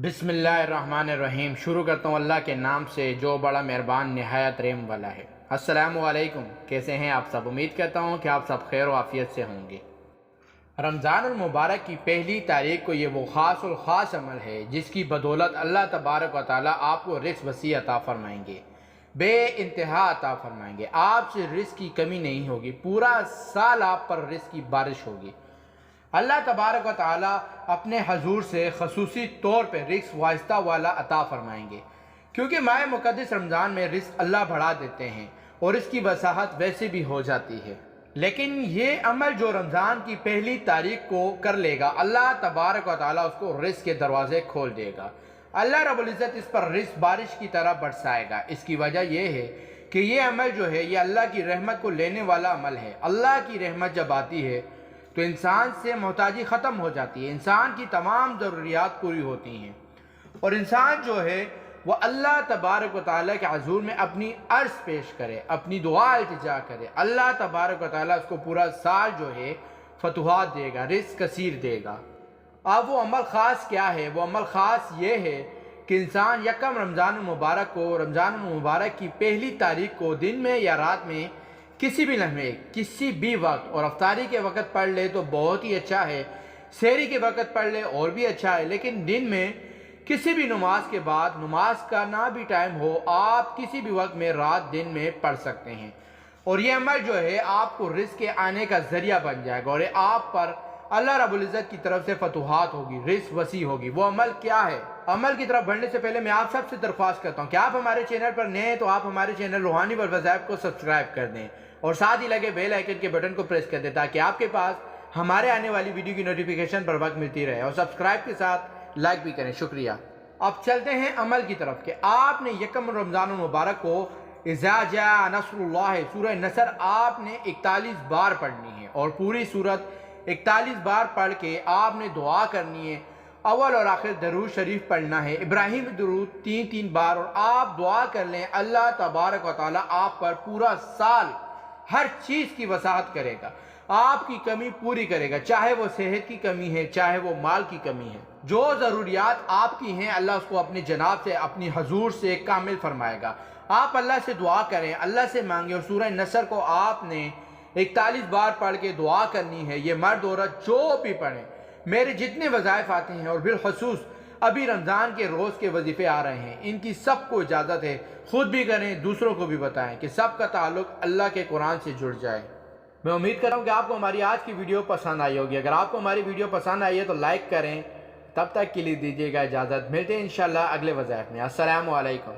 بسم اللہ الرحمن الرحیم۔ شروع کرتا ہوں اللہ کے نام سے جو بڑا مہربان نہایت رحم والا ہے۔ السلام علیکم، کیسے ہیں آپ سب؟ امید کرتا ہوں کہ آپ سب خیر و عافیت سے ہوں گے۔ رمضان المبارک کی پہلی تاریخ کو یہ وہ خاص الخاص عمل ہے جس کی بدولت اللہ تبارک و تعالیٰ آپ کو رزق وسیع عطا فرمائیں گے، بے انتہا عطا فرمائیں گے۔ آپ سے رزق کی کمی نہیں ہوگی، پورا سال آپ پر رزق کی بارش ہوگی۔ اللہ تبارک و تعالیٰ اپنے حضور سے خصوصی طور پہ رزق واسطہ والا عطا فرمائیں گے، کیونکہ ماہ مقدس رمضان میں رزق اللہ بڑھا دیتے ہیں اور اس کی وضاحت ویسے بھی ہو جاتی ہے۔ لیکن یہ عمل جو رمضان کی پہلی تاریخ کو کر لے گا، اللہ تبارک و تعالیٰ اس کو رزق کے دروازے کھول دے گا۔ اللہ رب العزت اس پر رزق بارش کی طرح برسائے گا۔ اس کی وجہ یہ ہے کہ یہ عمل جو ہے یہ اللہ کی رحمت کو لینے والا عمل ہے۔ اللہ کی رحمت جب آتی ہے تو انسان سے محتاجی ختم ہو جاتی ہے، انسان کی تمام ضروریات پوری ہوتی ہیں، اور انسان جو ہے وہ اللہ تبارک و تعالیٰ کے حضور میں اپنی عرض پیش کرے، اپنی دعا التجا کرے۔ اللہ تبارک و تعالیٰ اس کو پورا سال جو ہے فتوحات دے گا، رزق کثیر دے گا۔ اب وہ عمل خاص کیا ہے؟ وہ عمل خاص یہ ہے کہ انسان یکم رمضان المبارک کو، رمضان المبارک کی پہلی تاریخ کو دن میں یا رات میں کسی بھی لمحے، کسی بھی وقت، اور افطاری کے وقت پڑھ لے تو بہت ہی اچھا ہے، سحری کے وقت پڑھ لے اور بھی اچھا ہے، لیکن دن میں کسی بھی نماز کے بعد، نماز کا نہ بھی ٹائم ہو، آپ کسی بھی وقت میں رات دن میں پڑھ سکتے ہیں، اور یہ عمل جو ہے آپ کو رزق کے آنے کا ذریعہ بن جائے گا، اور آپ پر اللہ رب العزت کی طرف سے فتوحات ہوگی، رزق وسیع ہوگی۔ وہ عمل کیا ہے؟ عمل کی طرف بڑھنے سے پہلے میں آپ سب سے درخواست کرتا ہوں کہ آپ ہمارے چینل پر نئے ہیں تو آپ ہمارے چینل روحانی والوظائف کو سبسکرائب کر دیں، اور ساتھ ہی لگے بیل آئیکن کے بٹن کو پریس کر دیں تاکہ آپ کے پاس ہمارے آنے والی ویڈیو کی نوٹیفیکیشن پر وقت ملتی رہے، اور سبسکرائب کے ساتھ لائک بھی کریں۔ شکریہ۔ اب چلتے ہیں عمل کی طرف کہ آپ نے یکم رمضان المبارک کو اذا جاء نصر اللہ سورہ نصر آپ نے 41 بار پڑھنی ہے، اور پوری سورت 41 بار پڑھ کے آپ نے دعا کرنی ہے۔ اول اور آخر درود شریف پڑھنا ہے، ابراہیم درود 3 بار، اور آپ دعا کر لیں اللہ تبارک و تعالیٰ آپ پر پورا سال ہر چیز کی وسعت کرے گا، آپ کی کمی پوری کرے گا، چاہے وہ صحت کی کمی ہے، چاہے وہ مال کی کمی ہے، جو ضروریات آپ کی ہیں اللہ اس کو اپنے جناب سے، اپنی حضور سے کامل فرمائے گا۔ آپ اللہ سے دعا کریں، اللہ سے مانگیں، اور سورہ نصر کو آپ نے 41 بار پڑھ کے دعا کرنی ہے۔ یہ مرد عورت جو بھی پڑھیں، میرے جتنے وظائف آتے ہیں، اور بالخصوص ابھی رمضان کے روز کے وظیفے آ رہے ہیں، ان کی سب کو اجازت ہے، خود بھی کریں، دوسروں کو بھی بتائیں کہ سب کا تعلق اللہ کے قرآن سے جڑ جائے۔ میں امید کر رہا ہوں کہ آپ کو ہماری آج کی ویڈیو پسند آئی ہوگی۔ اگر آپ کو ہماری ویڈیو پسند آئی ہے تو لائک کریں۔ تب تک کے لیے دیجیے گا اجازت، ملتے ہیں انشاءاللہ اگلے وظائف میں۔ السلام علیکم۔